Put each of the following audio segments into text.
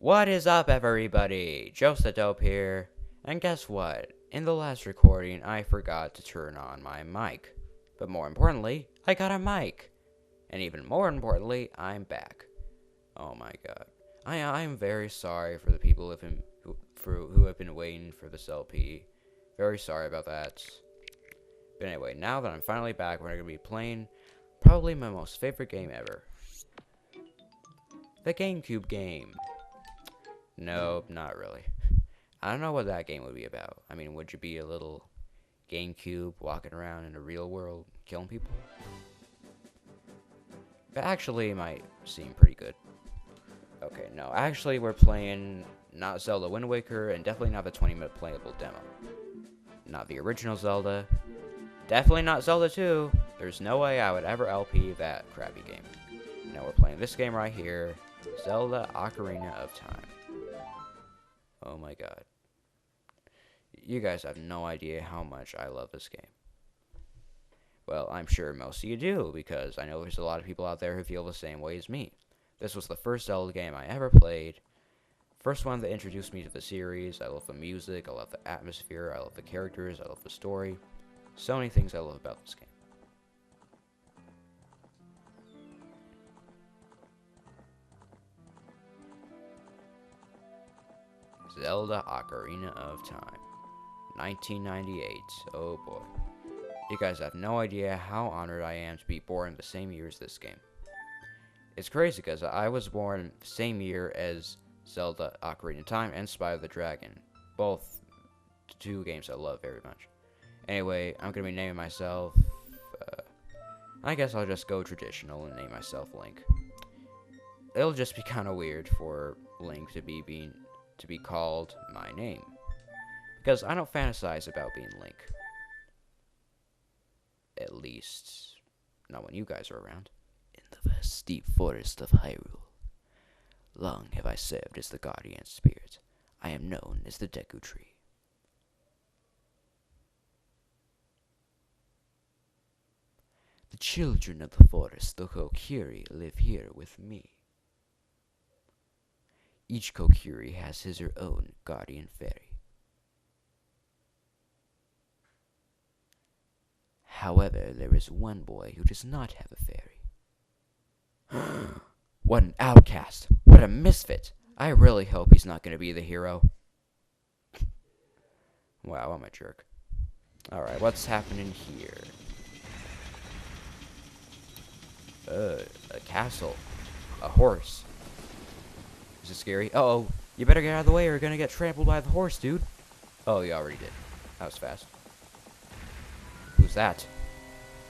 What is up, everybody? Joseph Dope here. And guess what? In the last recording, I forgot to turn on my mic. But more importantly, I got a mic. And even more importantly, I'm back. Oh my god. I'm very sorry for the people who have been waiting for this LP. Very sorry about that. But anyway, now that I'm finally back, we're going to be playing probably my most favorite game ever. The GameCube game. Nope, not really. I don't know what that game would be about. I mean, would you be a little GameCube walking around in the real world killing people? But actually, it might seem pretty good. Okay, no, actually we're playing not Zelda Wind Waker, and definitely not the 20-minute playable demo. Not the original Zelda. Definitely not Zelda 2. There's no way I would ever LP that crappy game. No, we're playing this game right here. Zelda Ocarina of Time. Oh my god. You guys have no idea how much I love this game. Well, I'm sure most of you do, because I know there's a lot of people out there who feel the same way as me. This was the first Zelda game I ever played. First one that introduced me to the series. I love the music, I love the atmosphere, I love the characters, I love the story. So many things I love about this game. Zelda Ocarina of Time. 1998. Oh boy. You guys have no idea how honored I am to be born the same year as this game. It's crazy because I was born the same year as Zelda Ocarina of Time and Spyro the Dragon. Both two games I love very much. Anyway, I'm going to be naming myself... I guess I'll just go traditional and name myself Link. It'll just be kind of weird for Link to be called my name. Because I don't fantasize about being Link. At least, not when you guys are around. In the vast deep forest of Hyrule, long have I served as the guardian spirit. I am known as the Deku tree. The children of the forest, the Kokiri, live here with me. Each Kokiri has his or own guardian fairy. However, there is one boy who does not have a fairy. What an outcast! What a misfit! I really hope he's not going to be the hero. Wow, I'm a jerk. Alright, what's happening here? A castle. A horse. Is it scary? Uh-oh. You better get out of the way or you're gonna get trampled by the horse, dude. Oh, you already did. That was fast. Who's that?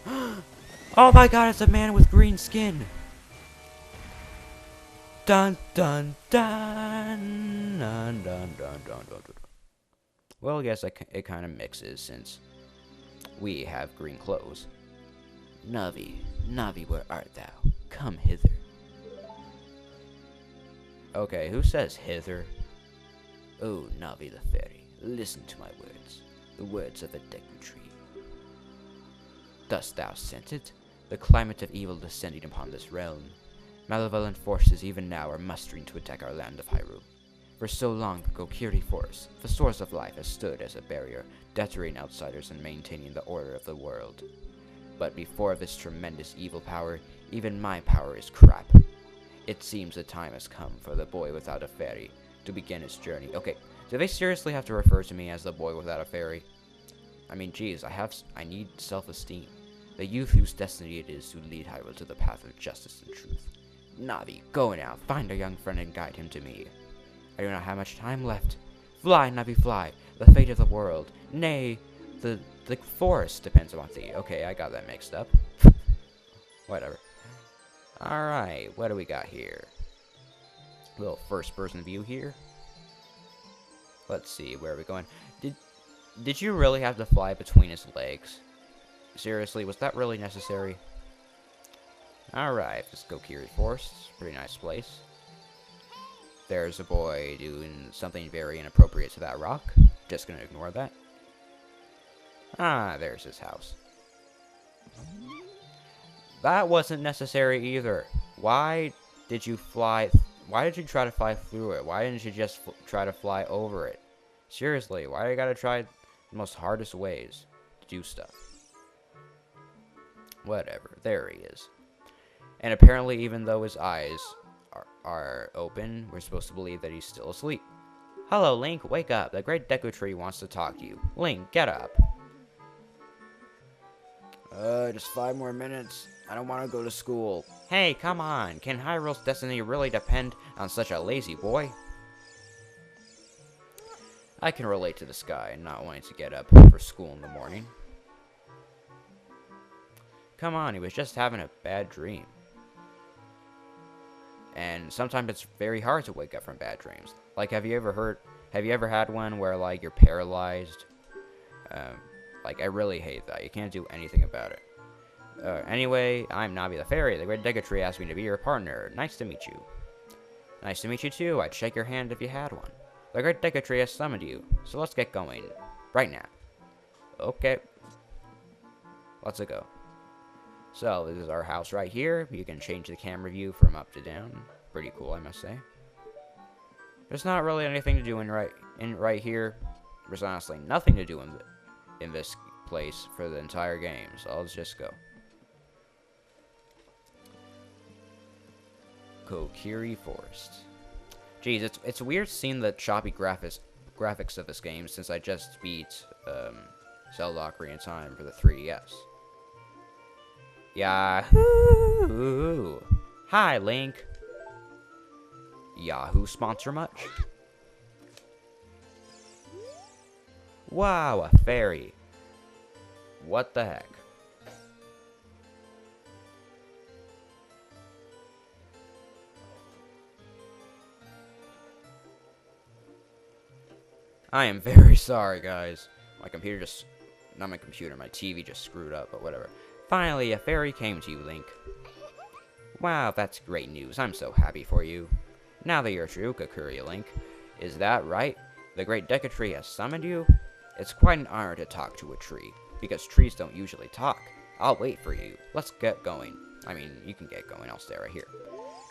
Oh my god, it's a man with green skin. Dun dun dun. Dun dun dun dun dun dun. Well, I guess it kind of mixes since we have green clothes. Navi, Navi, where art thou? Come hither. Okay, who says hither? Oh, Navi the fairy, listen to my words, the words of the Deku tree. Dost thou sense it? The climate of evil descending upon this realm. Malevolent forces even now are mustering to attack our land of Hyrule. For so long, the Kokiri force, the source of life, has stood as a barrier, deterring outsiders and maintaining the order of the world. But before this tremendous evil power, even my power is crap. It seems the time has come for the boy without a fairy to begin his journey. Okay, do they seriously have to refer to me as the boy without a fairy? I mean, geez, I need self-esteem. The youth whose destiny it is to lead Hyrule to the path of justice and truth. Navi, go now, find a young friend and guide him to me. I do not have much time left. Fly, Navi, fly. The fate of the world, nay, the forest depends upon thee. Okay, I got that mixed up. Whatever. Alright, what do we got here? A little first-person view here. Let's see, where are we going? Did you really have to fly between his legs? Seriously, was that really necessary? Alright, let's go Kokiri Forest. Pretty nice place. There's a boy doing something very inappropriate to that rock. Just gonna ignore that. Ah, there's his house. That wasn't necessary either. Why did you fly Why did you try to fly through it? Why didn't you just try to fly over it? Seriously, why do you gotta try the most hardest ways to do stuff? Whatever, there he is. And apparently, even though his eyes are open, we're supposed to believe that he's still asleep. Hello, Link, wake up. The great Deku Tree wants to talk to you. Link, get up. Just 5 more minutes. I don't want to go to school. Hey, come on. Can Hyrule's destiny really depend on such a lazy boy? I can relate to this guy not wanting to get up for school in the morning. Come on, he was just having a bad dream. And sometimes it's very hard to wake up from bad dreams. Like, have you ever had one where, like, you're paralyzed? Like, I really hate that. You can't do anything about it. Anyway, I'm Navi the Fairy. The Great Deku Tree asked me to be your partner. Nice to meet you. Nice to meet you, too. I'd shake your hand if you had one. The Great Deku Tree has summoned you, so let's get going. Right now. Okay. Let's go. So, this is our house right here. You can change the camera view from up to down. Pretty cool, I must say. There's not really anything to do right here. There's honestly nothing to do in this place for the entire game, so let's just go. Kokiri Forest. Jeez, it's weird seeing the choppy graphics of this game since I just beat Zelda Ocarina of Time for the 3DS. Yahoo! Hi, Link. Yahoo sponsor much? Wow, a fairy. What the heck? I am very sorry, guys. My computer just... Not my computer, my TV just screwed up, but whatever. Finally, a fairy came to you, Link. Wow, that's great news. I'm so happy for you. Now that you're true, Kokiri, Link. Is that right? The Great Deku Tree has summoned you? It's quite an honor to talk to a tree, because trees don't usually talk. I'll wait for you. Let's get going. I mean, you can get going. I'll stay right here.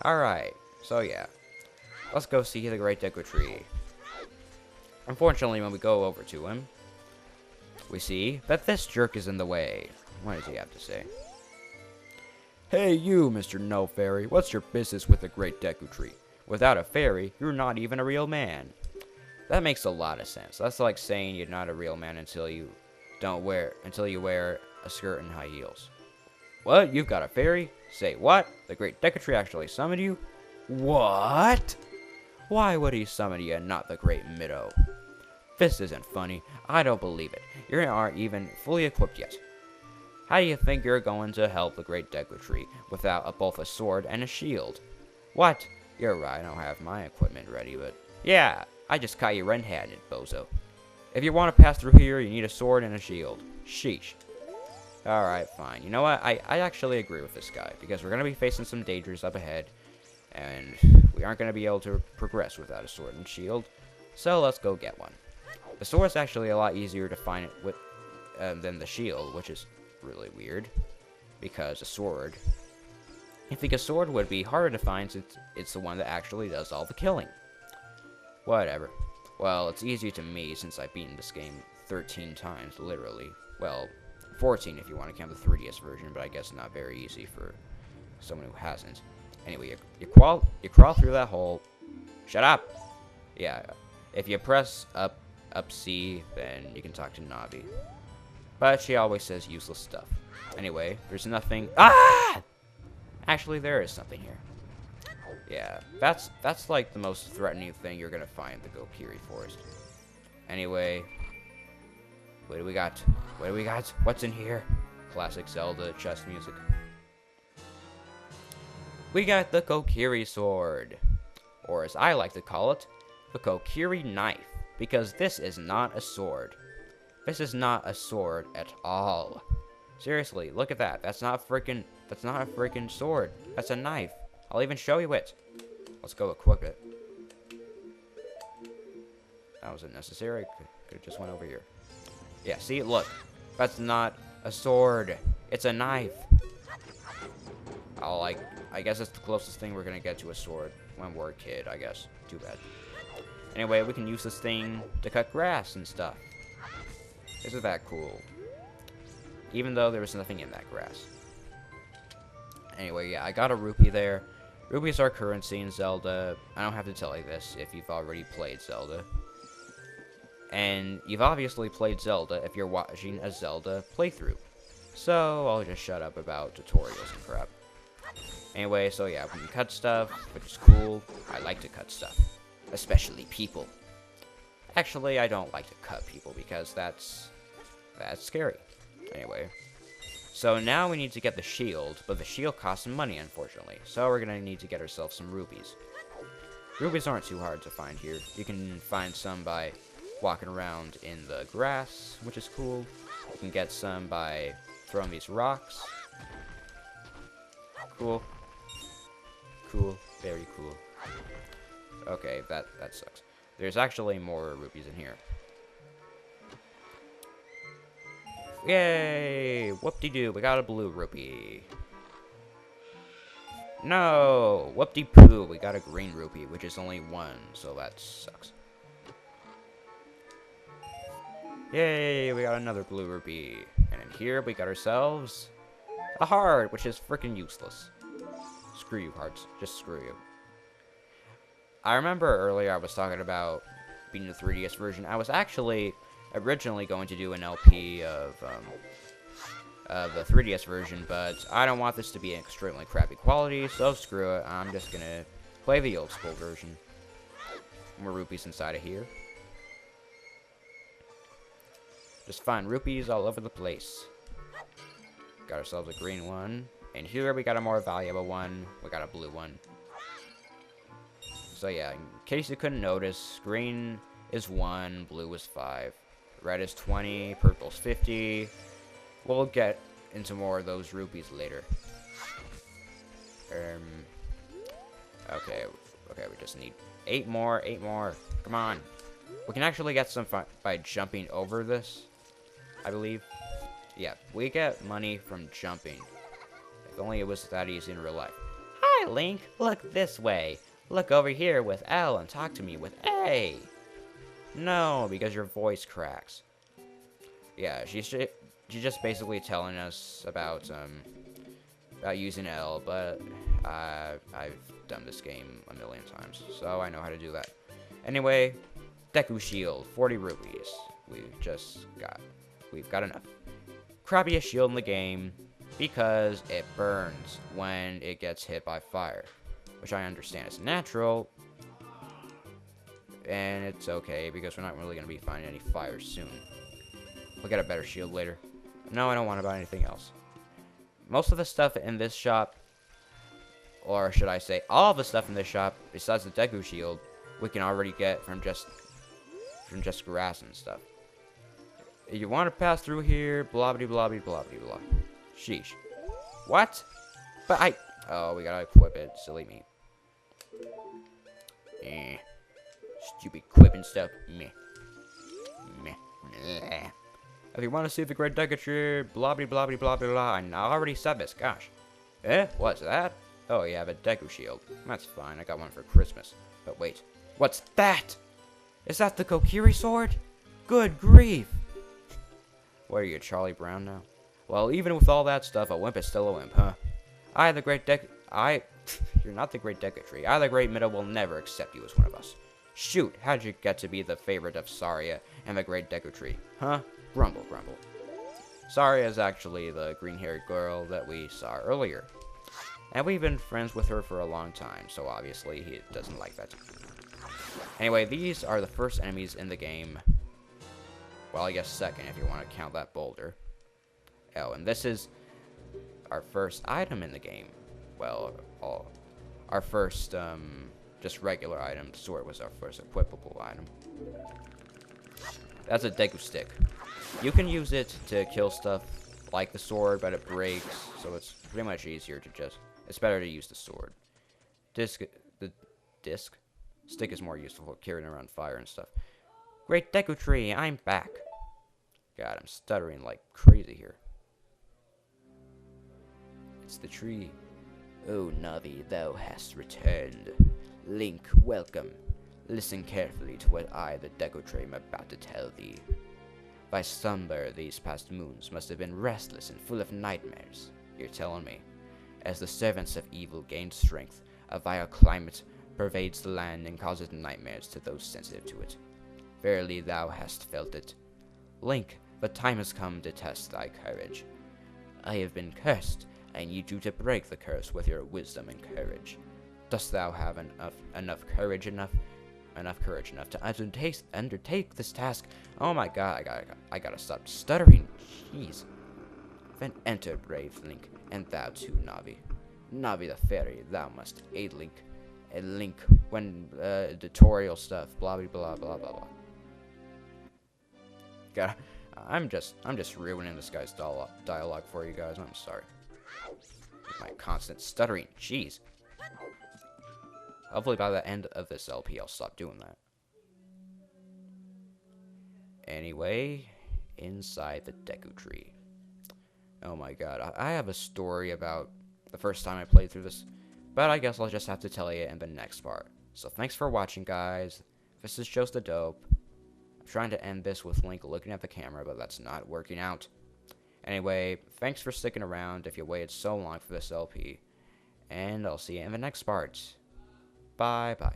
Alright, so yeah. Let's go see the Great Deku Tree. Unfortunately, when we go over to him, we see that this jerk is in the way. What does he have to say? Hey you, Mr. No Fairy, what's your business with the Great Deku Tree? Without a fairy, you're not even a real man. That makes a lot of sense. That's like saying you're not a real man until you wear a skirt and high heels. What? You've got a fairy? Say what? The Great Deku Tree actually summoned you? What? Why would he summon you and not the Great Middo? This isn't funny. I don't believe it. You aren't even fully equipped yet. How do you think you're going to help the Great Deku Tree without both a sword and a shield? What? You're right, I don't have my equipment ready, but... Yeah, I just caught you red-handed, bozo. If you want to pass through here, you need a sword and a shield. Sheesh. Alright, fine. You know what? I actually agree with this guy, because we're going to be facing some dangers up ahead, and we aren't going to be able to progress without a sword and shield, so let's go get one. The sword's actually a lot easier to find it with than the shield, which is really weird, because a sword... I think a sword would be harder to find since it's the one that actually does all the killing. Whatever. Well, it's easy to me since I've beaten this game 13 times, literally. Well, 14 if you want to count the 3DS version, but I guess not very easy for someone who hasn't. Anyway, you crawl through that hole. Shut up! Yeah, if you press up C, then you can talk to Navi. But she always says useless stuff. Anyway, there's nothing... Ah! Actually, there is something here. Yeah, that's like the most threatening thing you're gonna find in the Kokiri Forest. Anyway, what do we got? What do we got? What's in here? Classic Zelda chest music. We got the Kokiri Sword, or as I like to call it, the Kokiri Knife, because this is not a sword. This is not a sword at all. Seriously, look at that. That's not a freaking sword. That's a knife. I'll even show you it. Let's go equip it. That was unnecessary. Could have just went over here. Yeah, see, look. That's not a sword. It's a knife. I guess it's the closest thing we're gonna get to a sword. when we're a kid, I guess. Too bad. Anyway, we can use this thing to cut grass and stuff. Isn't that cool? Even though there was nothing in that grass. Anyway, yeah, I got a rupee there. Rupees are currency in Zelda. I don't have to tell you this if you've already played Zelda. And you've obviously played Zelda if you're watching a Zelda playthrough. So, I'll just shut up about tutorials and crap. Anyway, so yeah, we can cut stuff, which is cool. I like to cut stuff. Especially people. Actually, I don't like to cut people because that's scary. Anyway. So now we need to get the shield, but the shield costs some money, unfortunately. So we're going to need to get ourselves some rupees. Rupees aren't too hard to find here. You can find some by walking around in the grass, which is cool. You can get some by throwing these rocks. Cool. Cool. Very cool. Okay, that sucks. There's actually more rupees in here. Yay! Whoop-de-doo, we got a blue rupee. No! Whoop-de-poo, we got a green rupee, which is only one, so that sucks. Yay, we got another blue rupee. And in here, we got ourselves a heart, which is freaking useless. Screw you, hearts. Just screw you. I remember earlier I was talking about beating the 3DS version. I was actually originally going to do an LP of the 3DS version, but I don't want this to be extremely crappy quality, so screw it. I'm just gonna play the old school version. More rupees inside of here. Just find rupees all over the place. Got ourselves a green one. And here we got a more valuable one. We got a blue one. So yeah, in case you couldn't notice, green is 1, blue is 5. Red is 20, purple's 50. We'll get into more of those rupees later. Okay, we just need 8 more. Come on. We can actually get some by jumping over this, I believe. Yeah, we get money from jumping. If only it was that easy in real life. Hi, Link. Look this way. Look over here with L and talk to me with A. No, because your voice cracks. Yeah, she's just basically telling us about using L, but I've done this game a million times, so I know how to do that. Anyway, Deku Shield, 40 rupees. We've got enough. Crappiest shield in the game because it burns when it gets hit by fire, which I understand is natural. And it's okay, because we're not really going to be finding any fire soon. We'll get a better shield later. No, I don't want to buy anything else. Most of the stuff in this shop, or should I say, all the stuff in this shop, besides the Deku shield, we can already get from just grass and stuff. If you want to pass through here, blah blah blah blah blah blah. Sheesh. What? But oh, we gotta equip it. Silly me. Stupid equipping stuff. Meh. If you want to see the Great Deku Tree, blah blah blah blah blah blah. I already said this. Gosh. What's that? Oh, you have a Deku shield. That's fine. I got one for Christmas. But wait, what's that? Is that the Kokiri sword? Good grief. What are you, Charlie Brown now? Well, even with all that stuff, a wimp is still a wimp, huh? You're not the Great Deku Tree. I, the Great Middle, will never accept you as one of us. Shoot, how'd you get to be the favorite of Saria and the Great Deku Tree? Huh? Grumble, grumble. Saria is actually the green-haired girl that we saw earlier. And we've been friends with her for a long time, so obviously he doesn't like that. Anyway, these are the first enemies in the game. Well, I guess second if you want to count that boulder. Oh, and this is our first item in the game. Well, our first, just regular item. The sword was our first equipable item. That's a Deku stick. You can use it to kill stuff like the sword, but it breaks, so it's pretty much easier to just... It's better to use the sword. Stick is more useful for carrying around fire and stuff. Great Deku Tree, I'm back. God, I'm stuttering like crazy here. It's the tree. Oh, Navi, thou hast returned. Link, welcome. Listen carefully to what I, the Deku am about to tell thee. Thy slumber these past moons must have been restless and full of nightmares, you're telling me. As the servants of evil gain strength, a vile climate pervades the land and causes nightmares to those sensitive to it. Verily thou hast felt it. Link, the time has come to test thy courage. I have been cursed. I need you to break the curse with your wisdom and courage. Dost thou have enough courage enough to undertake this task? Oh my god, I gotta stop stuttering. Jeez. Then enter, brave Link, and thou too, Navi. Navi the fairy, thou must aid Link. And Link, when tutorial stuff, blah blah blah blah blah blah. God, I'm just ruining this guy's dialogue for you guys. I'm sorry. My constant stuttering, jeez. Hopefully by the end of this LP, I'll stop doing that. Anyway, inside the Deku tree. Oh my god, I have a story about the first time I played through this, but I guess I'll just have to tell you in the next part. So thanks for watching, guys. This is just a dope. I'm trying to end this with Link looking at the camera, but that's not working out. Anyway, thanks for sticking around if you waited so long for this LP, and I'll see you in the next part. Bye-bye.